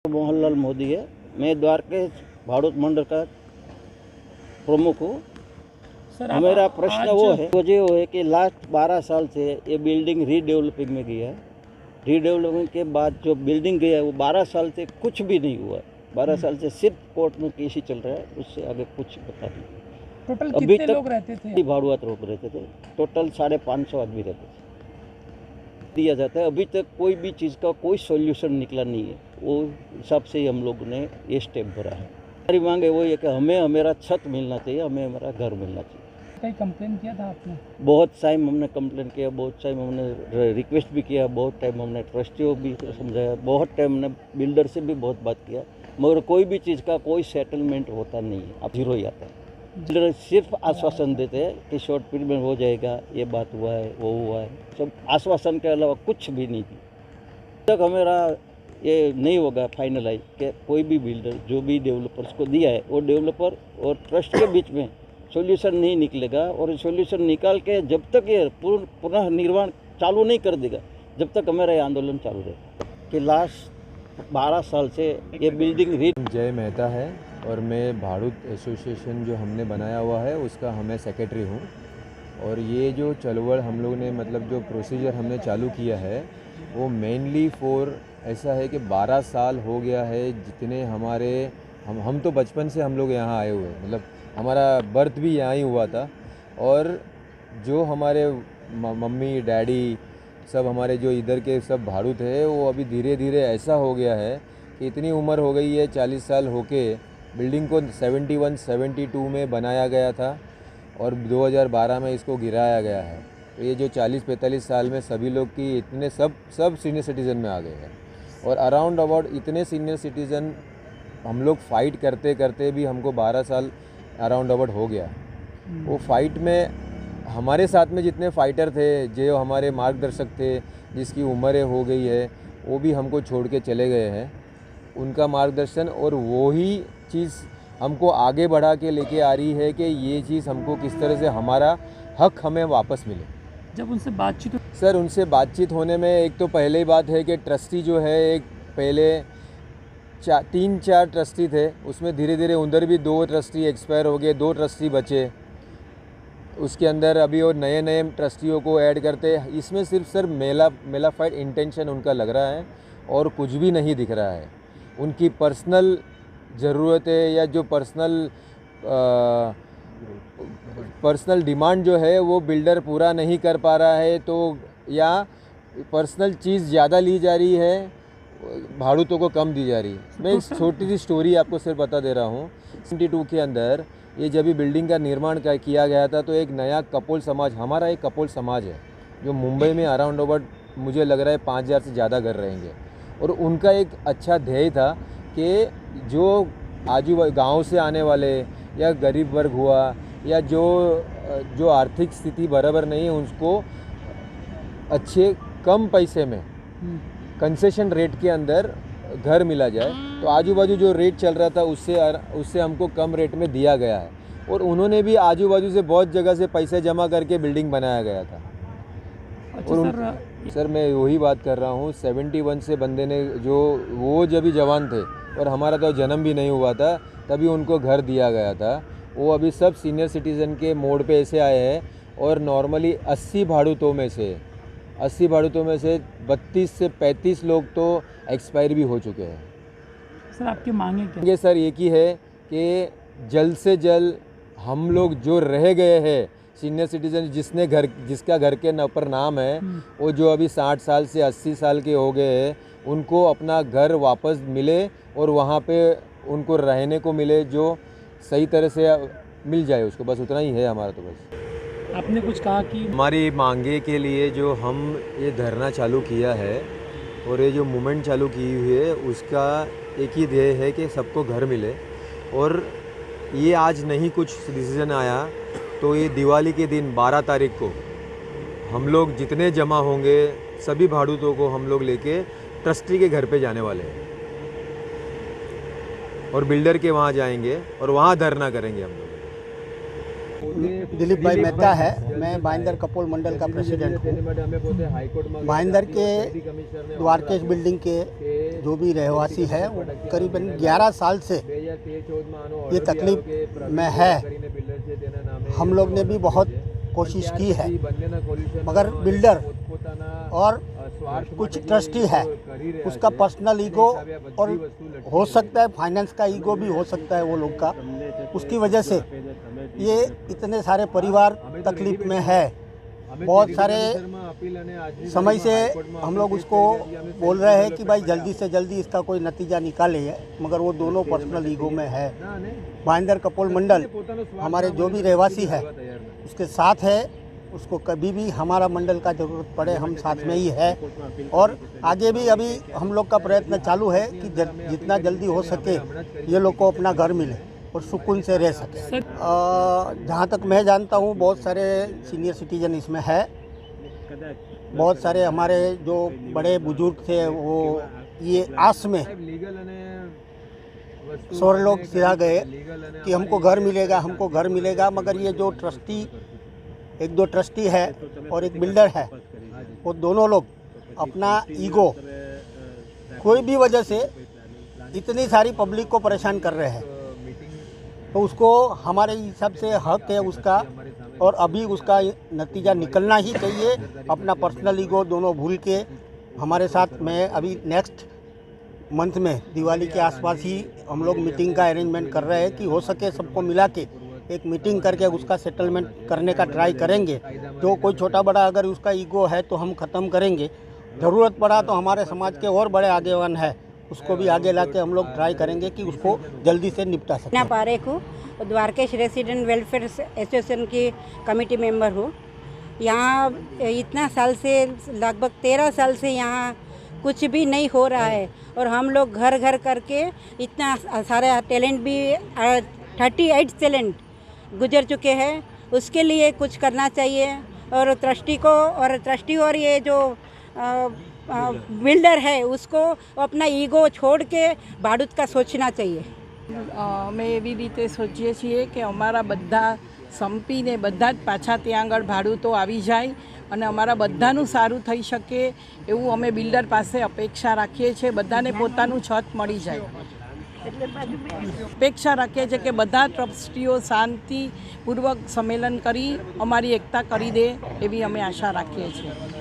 मोहनलाल मोदी है। मैं द्वारकेश भाड़ूत मंडल का प्रमुख हूँ। मेरा प्रश्न वो है कि लास्ट 12 साल से ये बिल्डिंग रीडेवलपिंग में गया है। रीडेवलपिंग के बाद जो बिल्डिंग गया है वो 12 साल से कुछ भी नहीं हुआ। 12 साल से सिर्फ कोर्ट में केस ही चल रहा है, उससे आगे कुछ पता नहीं। टोटल कितने लोग रहते थे? भाड़ुआत लोग रहते थे, टोटल 550 आदमी रहते थे। दिया जाता है, अभी तक कोई भी चीज़ का कोई सॉल्यूशन निकला नहीं है। वो हिसाब से ही हम लोगों ने ये स्टेप भरा है। हमारी मांग है वो ये कि हमें हमारा छत मिलना चाहिए, हमें हमारा घर मिलना चाहिए। कहीं कंप्लेन किया था आपने? बहुत टाइम हमने कंप्लेन किया, बहुत टाइम हमने रिक्वेस्ट भी किया, बहुत टाइम हमने ट्रस्टियों भी समझाया, बहुत टाइम हमने बिल्डर से भी बहुत बात किया, मगर कोई भी चीज़ का कोई सेटलमेंट होता नहीं है। अब जीरो ही आता है। बिल्डर सिर्फ आश्वासन देते हैं कि शॉर्ट पीरियड में हो जाएगा, ये बात हुआ है, वो हुआ है, सब आश्वासन के अलावा कुछ भी नहीं थी। तक हमारा ये नहीं होगा फाइनलाइज कि कोई भी बिल्डर जो भी डेवलपर्स को दिया है वो डेवलपर और ट्रस्ट के बीच में सॉल्यूशन नहीं निकलेगा, और सॉल्यूशन निकाल के जब तक ये पुनः निर्माण चालू नहीं कर देगा, जब तक हमारा ये आंदोलन चालू रहेगा। कि लास्ट 12 साल से ये बिल्डिंग जय मेहता है और मैं भाड़ूत एसोसिएशन जो हमने बनाया हुआ है उसका मैं सेक्रेटरी हूँ। और ये जो चलवड़ हम लोग ने मतलब जो प्रोसीजर हमने चालू किया है वो मेनली फॉर ऐसा है कि 12 साल हो गया है जितने हमारे हम तो बचपन से हम लोग यहाँ आए हुए, मतलब हमारा बर्थ भी यहाँ ही हुआ था। और जो हमारे मम्मी डैडी सब हमारे जो इधर के सब भाड़ूत है वो अभी धीरे धीरे ऐसा हो गया है कि इतनी उम्र हो गई है, 40 साल होके बिल्डिंग को 71-72 में बनाया गया था और 2012 में इसको गिराया गया है। तो ये जो 40-45 साल में सभी लोग की इतने सब सीनियर सिटीज़न में आ गए हैं। और अराउंड अबाउट इतने सीनियर सिटीज़न हम लोग फ़ाइट करते करते भी हमको 12 साल अराउंड अबाउट हो गया। वो फाइट में हमारे साथ में जितने फाइटर थे, जो हमारे मार्गदर्शक थे, जिसकी उम्रें हो गई है, वो भी हमको छोड़ के चले गए हैं। उनका मार्गदर्शन और वही चीज़ हमको आगे बढ़ा के लेके आ रही है कि ये चीज़ हमको किस तरह से हमारा हक हमें वापस मिले। जब उनसे बातचीत सर, उनसे बातचीत होने में एक तो पहले ही बात है कि ट्रस्टी जो है, एक पहले 3-4 ट्रस्टी थे, उसमें धीरे धीरे उधर भी 2 ट्रस्टी एक्सपायर हो गए, 2 ट्रस्टी बचे। उसके अंदर अभी और नए नए ट्रस्टियों को ऐड करते, इसमें सिर्फ सर मेला फाइट इंटेंशन उनका लग रहा है और कुछ भी नहीं दिख रहा है। उनकी पर्सनल ज़रूरतें या जो पर्सनल डिमांड जो है वो बिल्डर पूरा नहीं कर पा रहा है, तो या पर्सनल चीज़ ज़्यादा ली जा रही है, भाड़ूतों को कम दी जा रही है। मैं एक छोटी सी स्टोरी आपको सिर्फ बता दे रहा हूँ। 72 के अंदर ये जब भी बिल्डिंग का निर्माण किया गया था तो एक नया कपोल समाज, हमारा एक कपोल समाज है जो मुंबई में अराउंड अबाउट मुझे लग रहा है 5000 से ज़्यादा घर रहेंगे। और उनका एक अच्छा ध्येय था कि जो आजू गाँव से आने वाले या गरीब वर्ग हुआ या जो आर्थिक स्थिति बराबर नहीं है, उसको अच्छे कम पैसे में कंसेशन रेट के अंदर घर मिला जाए। तो आजू बाजू जो रेट चल रहा था उससे हमको कम रेट में दिया गया है। और उन्होंने भी आजू बाजू से बहुत जगह से पैसे जमा करके बिल्डिंग बनाया गया था। अच्छा, और सर मैं वही बात कर रहा हूँ, 71 से बंदे ने वो जब भी जवान थे और हमारा तो जन्म भी नहीं हुआ था तभी उनको घर दिया गया था। वो अभी सब सीनियर सिटीज़न के मोड पे ऐसे आए हैं। और नॉर्मली 80 भाड़ूतों में से 32 से 35 लोग तो एक्सपायर भी हो चुके हैं। सर आपकी मांगे क्या? ये सर एक ही है कि जल्द से जल्द हम लोग जो रह गए हैं सीनियर सिटीज़न, जिसका घर के ऊपर नाम है, वो जो अभी 60 साल से 80 साल के हो गए हैं, उनको अपना घर वापस मिले और वहाँ पे उनको रहने को मिले, जो सही तरह से मिल जाए उसको। बस उतना ही है हमारा। तो बस आपने कुछ कहा कि हमारी मांगे के लिए जो हम ये धरना चालू किया है और ये जो मूवमेंट चालू की हुई है, उसका एक ही ध्येय है कि सबको घर मिले। और ये आज नहीं कुछ डिसीजन आया तो ये दिवाली के दिन 12 तारीख को हम लोग जितने जमा होंगे सभी भाड़ूतों को हम लोग लेके ट्रस्टी के घर पे जाने वाले हैं और बिल्डर के वहाँ जाएंगे और वहाँ धरना करेंगे हम लोग। दिलीप भाई मेहता है, मैं भाईंदर कपोल मंडल का प्रेसिडेंट हूँ। भाईंदर के द्वारकेश बिल्डिंग के जो भी रहवासी है वो करीबन 11 साल से ये तकलीफ में है। हम लोग ने भी बहुत कोशिश की है, मगर बिल्डर और कुछ ट्रस्टी है उसका पर्सनल ईगो और हो सकता है फाइनेंस का ईगो भी हो सकता है वो लोग का, उसकी वजह से ये इतने सारे परिवार तकलीफ में है। बहुत सारे समय से हम लोग उसको बोल रहे हैं कि भाई जल्दी से जल्दी इसका कोई नतीजा निकाले, मगर वो दोनों पर्सनल ईगो में है। भाईंदर कपोल मंडल हमारे जो भी रहवासी है उसके साथ है, उसको कभी भी हमारा मंडल का ज़रूरत पड़े हम साथ में ही है। और आगे भी अभी हम लोग का प्रयत्न चालू है कि जितना जल्दी हो सके ये लोग को अपना घर मिले और सुकून से रह सके। जहाँ तक मैं जानता हूँ बहुत सारे सीनियर सिटीजन इसमें है, बहुत सारे हमारे जो बड़े बुजुर्ग थे वो ये आस में सौर लोग सिरा गए कि हमको घर मिलेगा, मगर ये जो ट्रस्टी एक दो ट्रस्टी है और एक बिल्डर है वो दोनों लोग अपना ईगो कोई भी वजह से इतनी सारी पब्लिक को परेशान कर रहे हैं, तो उसको हमारे हिसाब से हक है उसका और अभी उसका नतीजा निकलना ही चाहिए। अपना पर्सनल ईगो दोनों भूल के हमारे साथ में अभी नेक्स्ट मंथ में दिवाली के आसपास ही हम लोग मीटिंग का अरेंजमेंट कर रहे हैं कि हो सके सबको मिला के एक मीटिंग करके उसका सेटलमेंट करने का ट्राई करेंगे। जो कोई छोटा बड़ा अगर उसका ईगो है तो हम ख़त्म करेंगे, ज़रूरत पड़ा तो हमारे समाज के और बड़े आगेवान है उसको भी आगे लाके हम लोग ट्राई करेंगे कि उसको जल्दी से निपटा सकें। ना पारेख हूँ, द्वारकेश रेसिडेंट वेलफेयर एसोसिएशन की कमेटी मेंबर हूँ। यहाँ इतना साल से लगभग 13 साल से यहाँ कुछ भी नहीं हो रहा है और हम लोग घर घर करके इतना सारे टैलेंट भी 38 टैलेंट गुजर चुके हैं, उसके लिए कुछ करना चाहिए। और ट्रस्टी और ये जो बिल्डर है उसको अपना ईगो छोड़ के भाड़ूत का सोचना चाहिए। અમે એવી રીતે સોચીએ છીએ કે અમારા બધા સંપીને બધા જ પાછા ત્યાં આગળ ભાડૂતો આવી જાય અને અમારા બધાનું સારું થઈ શકે એવું અમે બિલ્ડર પાસે અપેક્ષા રાખીએ છીએ। બધાને પોતાનું છત મળી જાય અપેક્ષા રાખીએ છીએ કે બધા ટ્રસ્ટીઓ શાંતિપૂર્વક સંમેલન કરી અમારી એકતા કરી દે એવી અમે આશા રાખીએ છીએ।